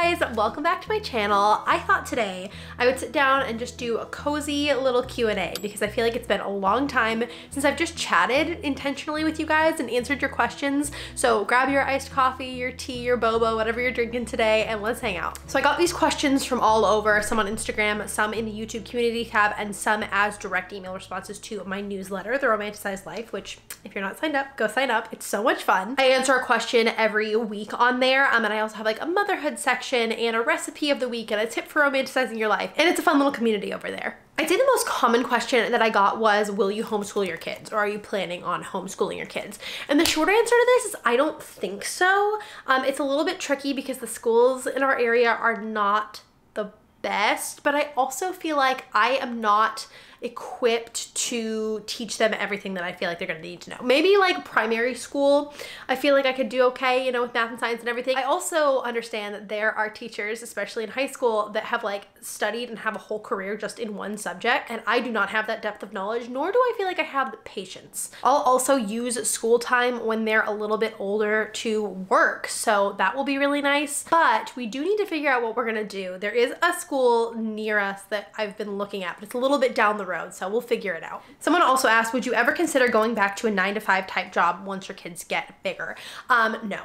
guys, welcome back to my channel. I thought today I would sit down and just do a cozy little Q&A because I feel like it's been a long time since I've just chatted intentionally with you guys and answered your questions. So grab your iced coffee, your tea, your boba, whatever you're drinking today, and let's hang out. So I got these questions from all over, some on Instagram, some in the YouTube community tab, and some as direct email responses to my newsletter, The Romanticized Life, which if you're not signed up, go sign up. It's so much fun. I answer a question every week on there, and I also have like a motherhood section and a recipe of the week and a tip for romanticizing your life. And it's a fun little community over there. I'd say the most common question that I got was, will you homeschool your kids, or are you planning on homeschooling your kids? And the short answer to this is I don't think so. It's a little bit tricky because the schools in our area are not the best, but I also feel like I am not equipped to teach them everything that I feel like they're gonna need to know. Maybe like primary school, I feel like I could do okay, you know, with math and science and everything. I also understand that there are teachers, especially in high school, that have like studied and have a whole career just in one subject, and I do not have that depth of knowledge, nor do I feel like I have the patience. I'll also use school time when they're a little bit older to work, so that will be really nice. But we do need to figure out what we're gonna do. There is a school near us that I've been looking at, but it's a little bit down the road, so we'll figure it out. Someone also asked, would you ever consider going back to a 9-to-5 type job once your kids get bigger? No.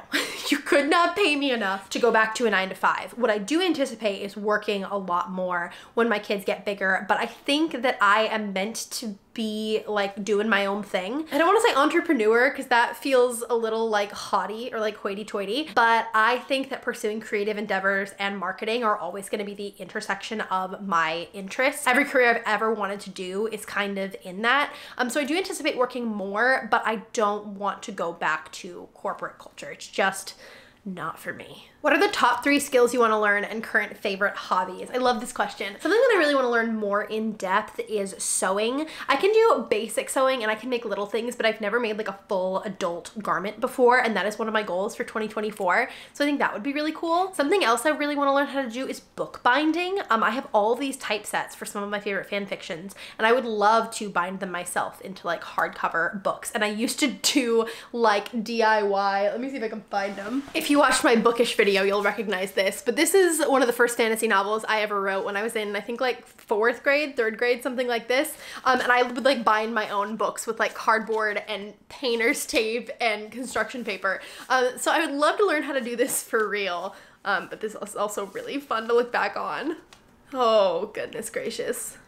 You could not pay me enough to go back to a 9-to-5. What I do anticipate is working a lot more when my kids get bigger, but I think that I am meant to be like doing my own thing. I don't want to say entrepreneur because that feels a little like haughty or like hoity-toity, but I think that pursuing creative endeavors and marketing are always going to be the intersection of my interests. Every career I've ever wanted to do is kind of in that. So I do anticipate working more, but I don't want to go back to corporate culture. It's just not for me. What are the top 3 skills you want to learn and current favorite hobbies? I love this question. Something that I really want to learn more in depth is sewing. I can do basic sewing and I can make little things, but I've never made like a full adult garment before, and that is one of my goals for 2024. So I think that would be really cool. Something else I really want to learn how to do is bookbinding. I have all these typesets for some of my favorite fan fictions, and I would love to bind them myself into like hardcover books. And I used to do like DIY. Let me see if I can find them. If you watched my bookish video, you'll recognize this, but this is one of the first fantasy novels I ever wrote when I was in, I think like 4th grade, 3rd grade, something like this. And I would like bind my own books with like cardboard and painter's tape and construction paper. So I would love to learn how to do this for real. But this is also really fun to look back on. Oh, goodness gracious.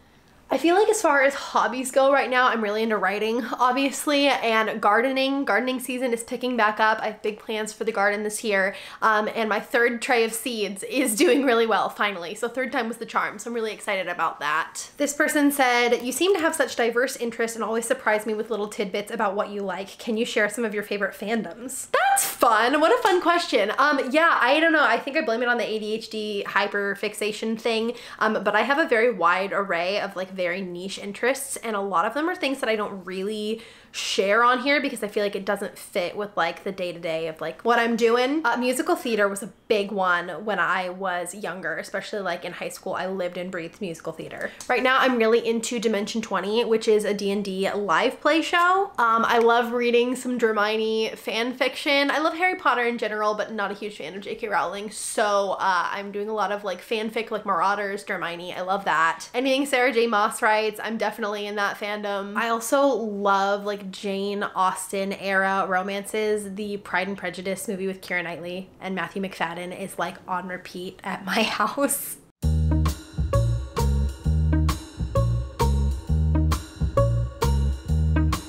I feel like as far as hobbies go right now, I'm really into writing, obviously, and gardening. Gardening season is picking back up. I have big plans for the garden this year, and my 3rd tray of seeds is doing really well, finally. So 3rd time was the charm, so I'm really excited about that. This person said, you seem to have such diverse interests and always surprise me with little tidbits about what you like. Can you share some of your favorite fandoms? That's fun. What a fun question. Yeah, I don't know. I think I blame it on the ADHD hyperfixation thing, but I have a very wide array of like very niche interests, and a lot of them are things that I don't really share on here because I feel like it doesn't fit with like the day-to-day of like what I'm doing. Musical theater was a big one when I was younger, especially like in high school. I lived and breathed musical theater. Right now I'm really into Dimension 20, which is a D&D live play show. I love reading some Hermione fan fiction. I love Harry Potter in general, but not a huge fan of J.K. Rowling. So I'm doing a lot of like fanfic, like Marauders, Hermione. I love that. Anything Sarah J. Maas writes, I'm definitely in that fandom. I also love like Jane Austen era romances. The Pride and Prejudice movie with Keira Knightley and Matthew McFadden is like on repeat at my house.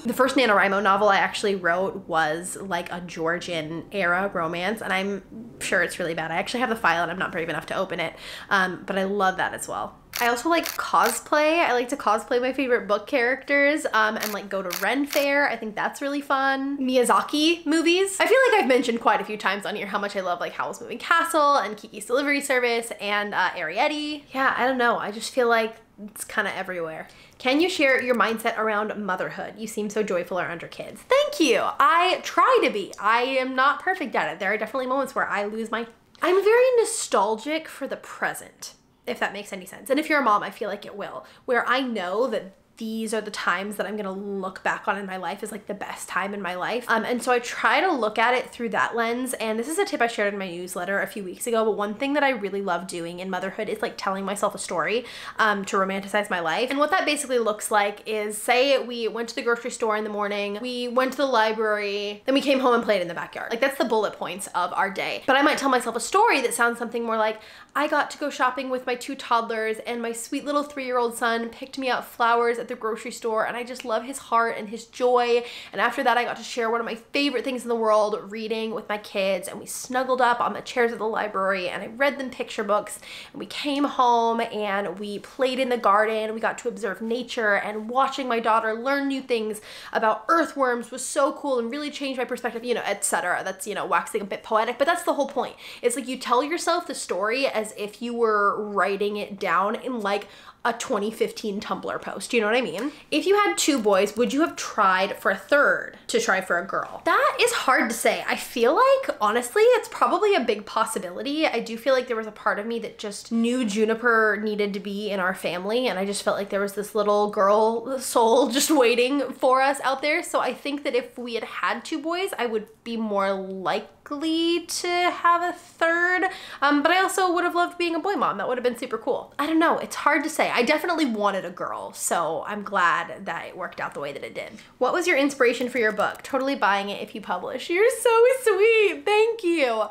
The first NaNoWriMo novel I actually wrote was like a Georgian era romance, and I'm sure it's really bad. I actually have the file and I'm not brave enough to open it, but I love that as well. I also like cosplay. I like to cosplay my favorite book characters and like go to Ren Fair. I think that's really fun. Miyazaki movies. I feel like I've mentioned quite a few times on here how much I love like Howl's Moving Castle and Kiki's Delivery Service and Arrietty. Yeah, I don't know. I just feel like it's kind of everywhere. Can you share your mindset around motherhood? You seem so joyful around your kids. Thank you. I try to be. I am not perfect at it. There are definitely moments where I lose my... I'm very nostalgic for the present, if that makes any sense. And if you're a mom, I feel like it will, where I know that these are the times that I'm gonna look back on in my life as like the best time in my life. And so I try to look at it through that lens. And this is a tip I shared in my newsletter a few weeks ago, but one thing that I really love doing in motherhood is like telling myself a story to romanticize my life. And what that basically looks like is, say we went to the grocery store in the morning, we went to the library, then we came home and played in the backyard. Like that's the bullet points of our day. But I might tell myself a story that sounds something more like, I got to go shopping with my 2 toddlers and my sweet little 3-year-old son picked me out flowers at the grocery store and I just love his heart and his joy. And after that, I got to share one of my favorite things in the world, reading with my kids, and we snuggled up on the chairs of the library and I read them picture books, and we came home and we played in the garden. We got to observe nature, and watching my daughter learn new things about earthworms was so cool and really changed my perspective, you know, etc. That's, you know, waxing a bit poetic, but that's the whole point. It's like you tell yourself the story as if you were writing it down in like a 2015 Tumblr post. You know what I mean? If you had 2 boys, would you have tried for a third to try for a girl? That is hard to say. I feel like, honestly, it's probably a big possibility. I do feel like there was a part of me that just knew Juniper needed to be in our family, and I just felt like there was this little girl soul just waiting for us out there. So I think that if we had had 2 boys, I would be more likely to have a third. But I also would have loved being a boy mom. That would have been super cool. I don't know. It's hard to say. I definitely wanted a girl, so I'm glad that it worked out the way that it did. What was your inspiration for your book? Totally buying it if you publish. You're so sweet. Thank you.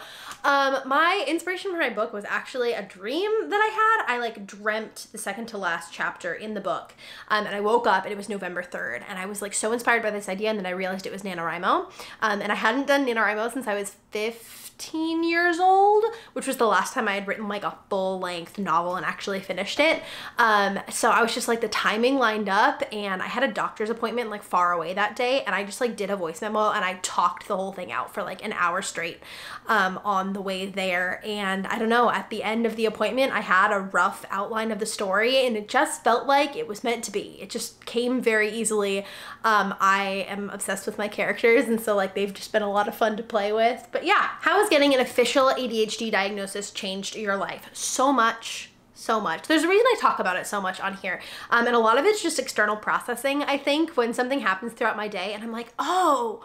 My inspiration for my book was actually a dream that I had. I like dreamt the second to last chapter in the book, and I woke up and it was November 3rd, and I was like so inspired by this idea, and then I realized it was NaNoWriMo, and I hadn't done NaNoWriMo since I was 15 years old, which was the last time I had written like a full-length novel and actually finished it. So I was just like, the timing lined up, and I had a doctor's appointment like far away that day, and I just like did a voice memo and I talked the whole thing out for like an hour straight on the way there. And I don't know, at the end of the appointment, I had a rough outline of the story, and it just felt like it was meant to be. It just came very easily. I am obsessed with my characters, and so like they've just been a lot of fun to play with. But yeah, how has getting an official ADHD diagnosis changed your life? So much. So much. There's a reason I talk about it so much on here. And a lot of it's just external processing. I think when something happens throughout my day and I'm like, oh,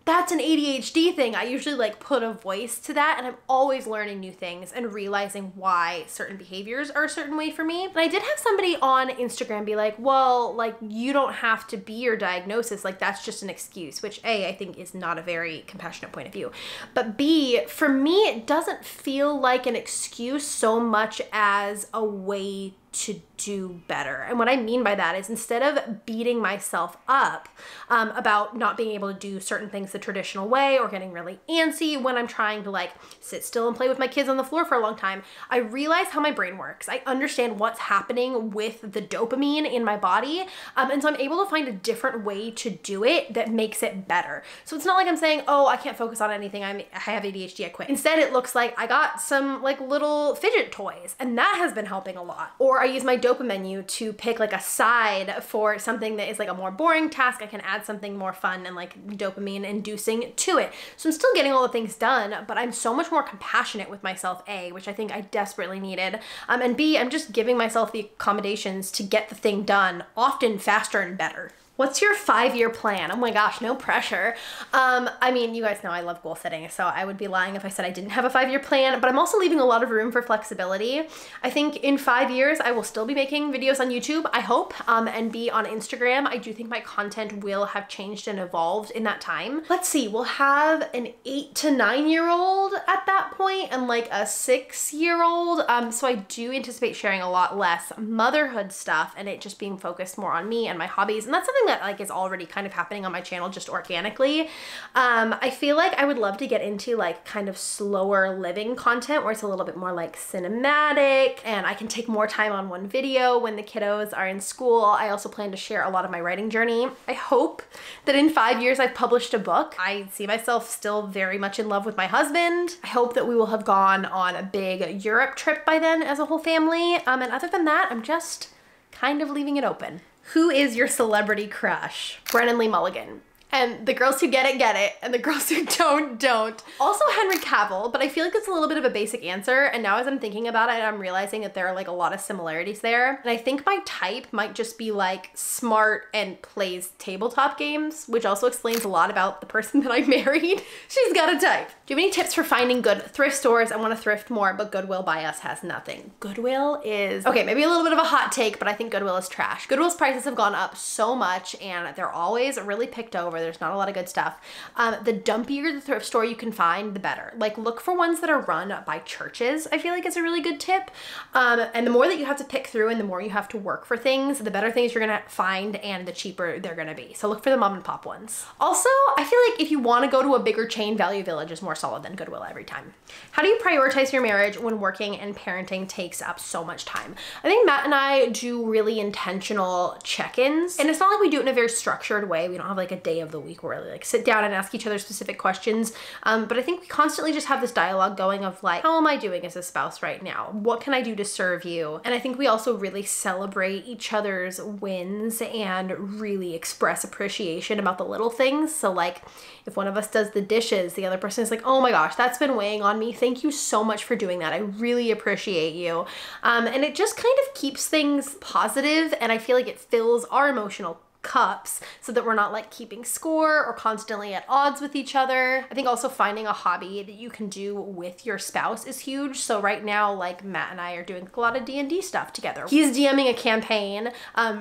that's an ADHD thing, I usually like put a voice to that, and I'm always learning new things and realizing why certain behaviors are a certain way for me. And I did have somebody on Instagram be like, well, like you don't have to be your diagnosis, like that's just an excuse, which A, I think is not a very compassionate point of view. But B, for me, it doesn't feel like an excuse so much as a way to do better. And what I mean by that is, instead of beating myself up about not being able to do certain things the traditional way, or getting really antsy when I'm trying to like sit still and play with my kids on the floor for a long time, I realize how my brain works. I understand what's happening with the dopamine in my body. And so I'm able to find a different way to do it that makes it better. So it's not like I'm saying, oh, I can't focus on anything, I have ADHD, I quit. Instead, it looks like I got some like little fidget toys, and that has been helping a lot. Or I use my dopamine menu to pick like a side for something that is like a more boring task. I can add something more fun and like dopamine inducing to it. So I'm still getting all the things done, but I'm so much more compassionate with myself, A, which I think I desperately needed, and B, I'm just giving myself the accommodations to get the thing done, often faster and better. What's your 5-year plan? Oh my gosh, no pressure. I mean, you guys know I love goal setting, so I would be lying if I said I didn't have a 5-year plan, but I'm also leaving a lot of room for flexibility. I think in 5 years, I will still be making videos on YouTube, I hope, and be on Instagram. I do think my content will have changed and evolved in that time. Let's see, we'll have an 8 to 9-year-old at that point, and like a 6-year-old. So I do anticipate sharing a lot less motherhood stuff, and it just being focused more on me and my hobbies. And that's something that like is already kind of happening on my channel just organically. I feel like I would love to get into like kind of slower living content where it's a little bit more like cinematic, and I can take more time on one video when the kiddos are in school. I also plan to share a lot of my writing journey. I hope that in 5 years I've published a book. I see myself still very much in love with my husband. I hope that we will have gone on a big Europe trip by then as a whole family. And other than that, I'm just kind of leaving it open. Who is your celebrity crush? Brennan Lee Mulligan. And the girls who get it, and the girls who don't. Also Henry Cavill, but I feel like it's a little bit of a basic answer, and now as I'm thinking about it, I'm realizing that there are like a lot of similarities there. And I think my type might just be like smart and plays tabletop games, which also explains a lot about the person that I married. She's got a type. Do you have any tips for finding good thrift stores? I want to thrift more, but Goodwill by us has nothing. Goodwill is, okay, maybe a little bit of a hot take, but I think Goodwill is trash. Goodwill's prices have gone up so much and they're always really picked over. There's not a lot of good stuff. The dumpier the thrift store you can find, the better. Like look for ones that are run by churches. I feel like it's a really good tip. And the more that you have to pick through and the more you have to work for things, the better things you're gonna find and the cheaper they're gonna be. So look for the mom and pop ones. Also, I feel like if you want to go to a bigger chain, Value Village is more solid than Goodwill every time. How do you prioritize your marriage when working and parenting takes up so much time? I think Matt and I do really intentional check-ins, and it's not like we do it in a very structured way. We don't have like a day of the week where we like sit down and ask each other specific questions. But I think we constantly just have this dialogue going of like, how am I doing as a spouse right now? What can I do to serve you? And I think we also really celebrate each other's wins and really express appreciation about the little things. So like if one of us does the dishes, the other person is like, oh my gosh, that's been weighing on me. Thank you so much for doing that. I really appreciate you. And it just kind of keeps things positive, and I feel like it fills our emotional cups so that we're not like keeping score or constantly at odds with each other. I think also finding a hobby that you can do with your spouse is huge. So right now, like Matt and I are doing a lot of D&D stuff together. He's DMing a campaign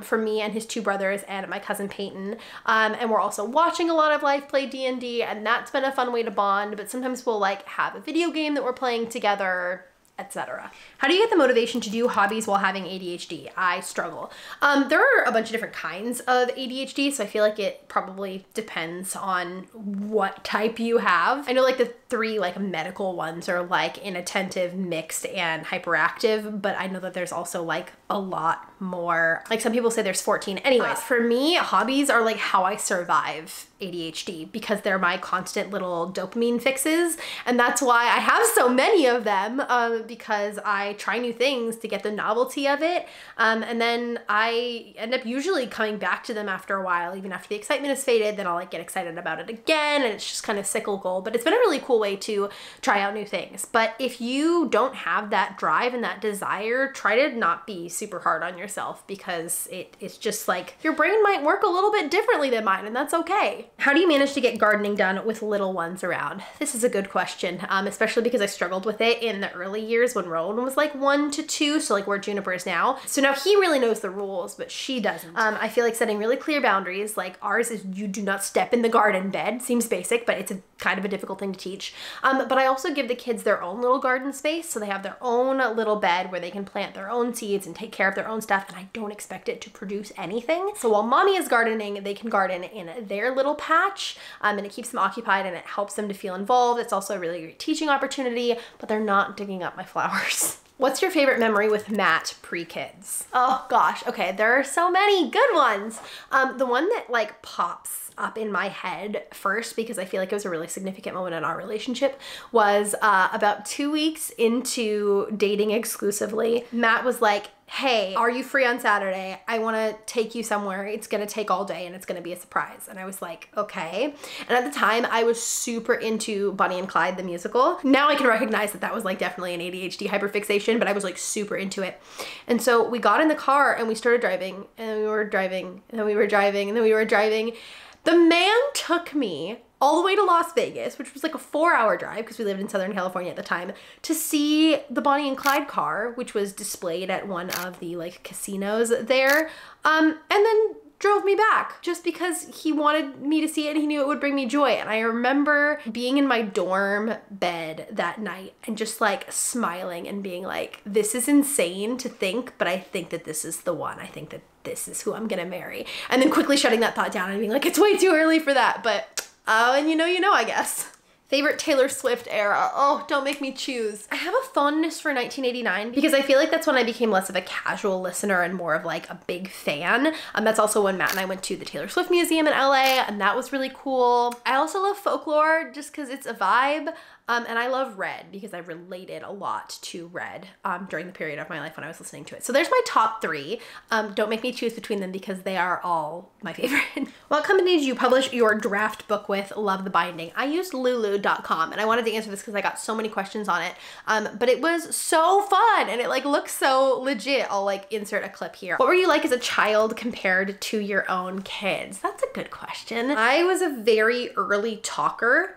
for me and his two brothers and my cousin Peyton. And we're also watching a lot of live play D&D, and that's been a fun way to bond. But sometimes we'll like have a video game that we're playing together, etc. How do you get the motivation to do hobbies while having ADHD? I struggle. There are a bunch of different kinds of ADHD, so I feel like it probably depends on what type you have. I know like the three like medical ones are like inattentive, mixed, and hyperactive, but I know that there's also like a lot more. Like some people say there's 14. Anyways, for me, hobbies are like how I survive ADHD because they're my constant little dopamine fixes. And that's why I have so many of them, because I try new things to get the novelty of it. And then I end up usually coming back to them after a while, even after the excitement has faded, then I'll like get excited about it again. And it's just kind of cyclical, but it's been a really cool way to try out new things. But if you don't have that drive and that desire, try to not be super hard on yourself, because it's just like your brain might work a little bit differently than mine, and that's okay. How do you manage to get gardening done with little ones around? This is a good question, especially because I struggled with it in the early years when Rowan was like 1 to 2, so like where Juniper is now. So now he really knows the rules, but she doesn't. I feel like setting really clear boundaries, like ours is you do not step in the garden bed. Seems basic, but it's a kind of a difficult thing to teach. But I also give the kids their own little garden space, so they have their own little bed where they can plant their own seeds and take care of their own stuff, and I don't expect it to produce anything. So while mommy is gardening, they can garden in their little patch, and it keeps them occupied and it helps them to feel involved. It's also a really great teaching opportunity, but they're not digging up my flowers. What's your favorite memory with Matt pre-kids? Oh gosh, okay, there are so many good ones. The one that like pops up in my head first, because I feel like it was a really significant moment in our relationship, was about 2 weeks into dating exclusively. Matt was like, hey, are you free on Saturday? I want to take you somewhere. It's going to take all day and it's going to be a surprise. And I was like, okay. And at the time I was super into Bonnie and Clyde, the musical. Now I can recognize that that was like definitely an ADHD hyperfixation, but I was like super into it. And so we got in the car and we started driving, and we were driving, and then we were driving, and then we were driving. The man took me all the way to Las Vegas, which was like a 4-hour drive because we lived in Southern California at the time, to see the Bonnie and Clyde car, which was displayed at one of the like casinos there, and then drove me back just because he wanted me to see it and he knew it would bring me joy. And I remember being in my dorm bed that night and just like smiling and being like, this is insane to think, but I think that this is the one. I think that this is who I'm gonna marry. And then quickly shutting that thought down and being like, it's way too early for that, but and you know, I guess. Favorite Taylor Swift era? Oh, don't make me choose. I have a fondness for 1989 because I feel like that's when I became less of a casual listener and more of like a big fan. That's also when Matt and I went to the Taylor Swift Museum in LA, and that was really cool. I also love Folklore just because it's a vibe. And I love Red because I related a lot to Red during the period of my life when I was listening to it. So there's my top 3. Don't make me choose between them because they are all my favorite. What company did you publish your draft book with? Love the binding. I used lulu.com, and I wanted to answer this because I got so many questions on it. But it was so fun and it like looks so legit. I'll like insert a clip here. What were you like as a child compared to your own kids? That's a good question. I was a very early talker.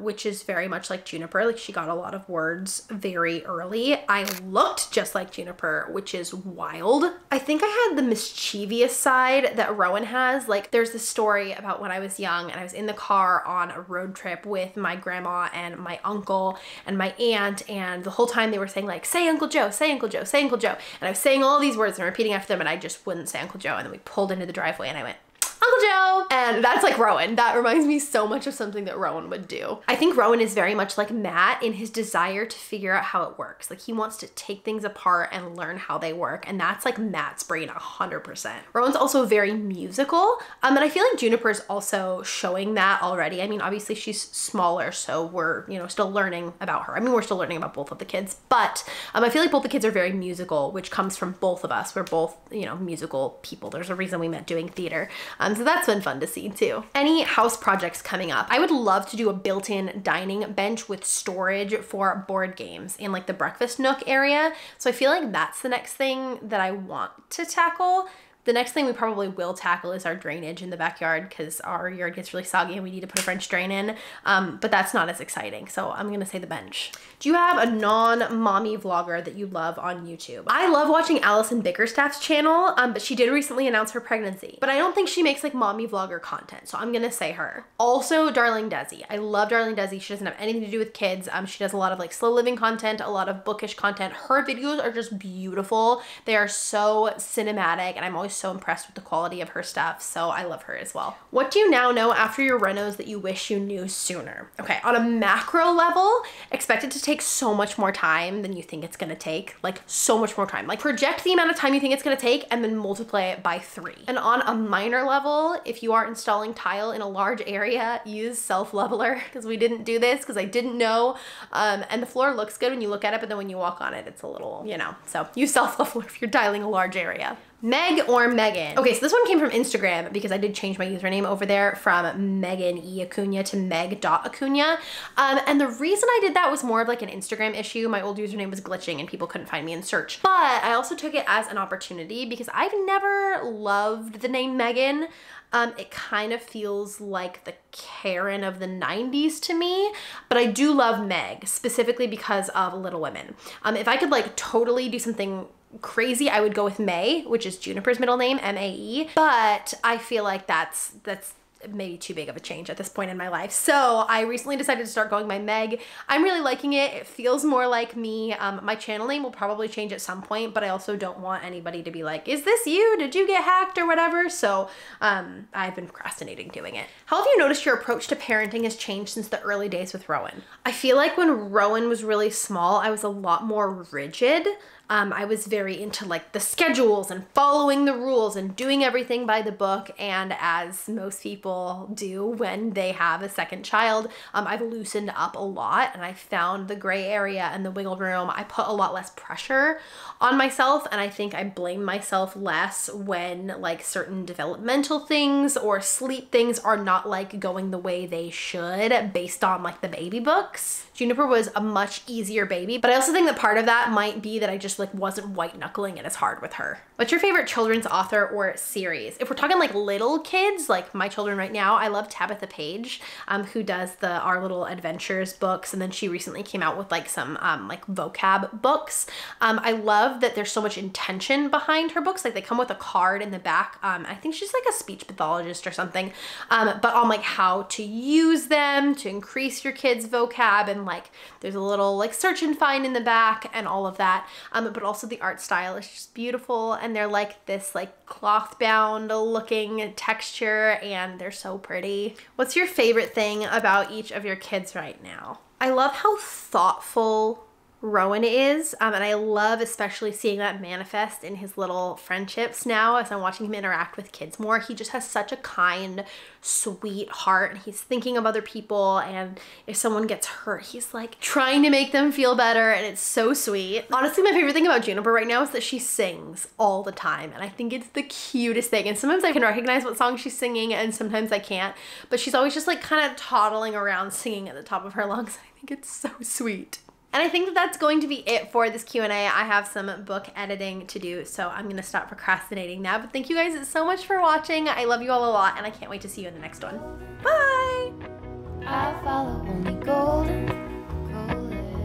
Which is very much like Juniper. Like she got a lot of words very early. I looked just like Juniper, which is wild. I think I had the mischievous side that Rowan has. Like there's this story about when I was young and I was in the car on a road trip with my grandma and my uncle and my aunt, and the whole time they were saying like, say Uncle Joe, say Uncle Joe, say Uncle Joe. And I was saying all these words and repeating after them, and I just wouldn't say Uncle Joe. And then we pulled into the driveway and I went, Uncle Joe! And that's like Rowan. That reminds me so much of something that Rowan would do. I think Rowan is very much like Matt in his desire to figure out how it works. Like he wants to take things apart and learn how they work. And that's like Matt's brain 100%. Rowan's also very musical. And I feel like Juniper is also showing that already. I mean, obviously she's smaller, so we're, you know, still learning about her. I mean, we're still learning about both of the kids, but I feel like both the kids are very musical, which comes from both of us. We're both, you know, musical people. There's a reason we met doing theater. So that's been fun to see too. Any house projects coming up? I would love to do a built-in dining bench with storage for board games in like the breakfast nook area. So I feel like that's the next thing that I want to tackle. The next thing we probably will tackle is our drainage in the backyard because our yard gets really soggy and we need to put a French drain in. But that's not as exciting. So I'm gonna say the bench. Do you have a non-mommy vlogger that you love on YouTube? I love watching Allison Bickerstaff's channel, but she did recently announce her pregnancy. But I don't think she makes like mommy vlogger content, so I'm gonna say her. Also, Darling Desi. I love Darling Desi. She doesn't have anything to do with kids. She does a lot of like slow living content, a lot of bookish content. Her videos are just beautiful. They are so cinematic, and I'm always so impressed with the quality of her stuff, so I love her as well. What do you now know after your renos that you wish you knew sooner? Okay, on a macro level, expect it to take so much more time than you think it's gonna take. Like so much more time. Like project the amount of time you think it's gonna take and then multiply it by 3. And on a minor level, if you are installing tile in a large area, use self-leveler, because we didn't do this because I didn't know. And the floor looks good when you look at it, but then when you walk on it, it's a little, you know, so use self-leveler if you're tiling a large area. Meg or Megan? Okay, so this one came from Instagram because I did change my username over there from Megan E. Acuna to meg.acuna. And the reason I did that was more of like an Instagram issue. My old username was glitching and people couldn't find me in search. But I also took it as an opportunity because I've never loved the name Megan. It kind of feels like the Karen of the 90s to me, but I do love Meg, specifically because of Little Women. If I could like totally do something crazy, I would go with May, which is Juniper's middle name, M-A-E, but I feel like that's maybe too big of a change at this point in my life. So I recently decided to start going by Meg. I'm really liking it. It feels more like me. My channel name will probably change at some point, but I also don't want anybody to be like, is this you? Did you get hacked or whatever? So I've been procrastinating doing it. How have you noticed your approach to parenting has changed since the early days with Rowan? I feel like when Rowan was really small, I was a lot more rigid. I was very into like the schedules and following the rules and doing everything by the book. And as most people do when they have a second child, I've loosened up a lot and I found the gray area and the wiggle room. I put a lot less pressure on myself, and I think I blame myself less when like certain developmental things or sleep things are not like going the way they should based on like the baby books. Juniper was a much easier baby, but I also think that part of that might be that I just like wasn't white knuckling it as hard with her. What's your favorite children's author or series? If we're talking like little kids, like my children right now, I love Tabitha Page, who does the Our Little Adventures books, and then she recently came out with like some like vocab books. I love that there's so much intention behind her books. Like they come with a card in the back. I think she's like a speech pathologist or something, but on like how to use them to increase your kids' vocab, and like there's a little like search and find in the back and all of that. But also the art style is just beautiful, and they're like this like cloth bound looking texture, and they're so pretty. What's your favorite thing about each of your kids right now? I love how thoughtful Rowan is, and I love especially seeing that manifest in his little friendships now as I'm watching him interact with kids more. He just has such a kind, sweet heart, and he's thinking of other people, and if someone gets hurt, he's like trying to make them feel better, and it's so sweet. Honestly, my favorite thing about Juniper right now is that she sings all the time, and I think it's the cutest thing. And sometimes I can recognize what song she's singing, and sometimes I can't, but she's always just like kind of toddling around singing at the top of her lungs. I think it's so sweet. And I think that that's going to be it for this Q&A. I have some book editing to do, so I'm gonna stop procrastinating now. But thank you guys so much for watching. I love you all a lot, and I can't wait to see you in the next one. Bye! I follow only golden, golden.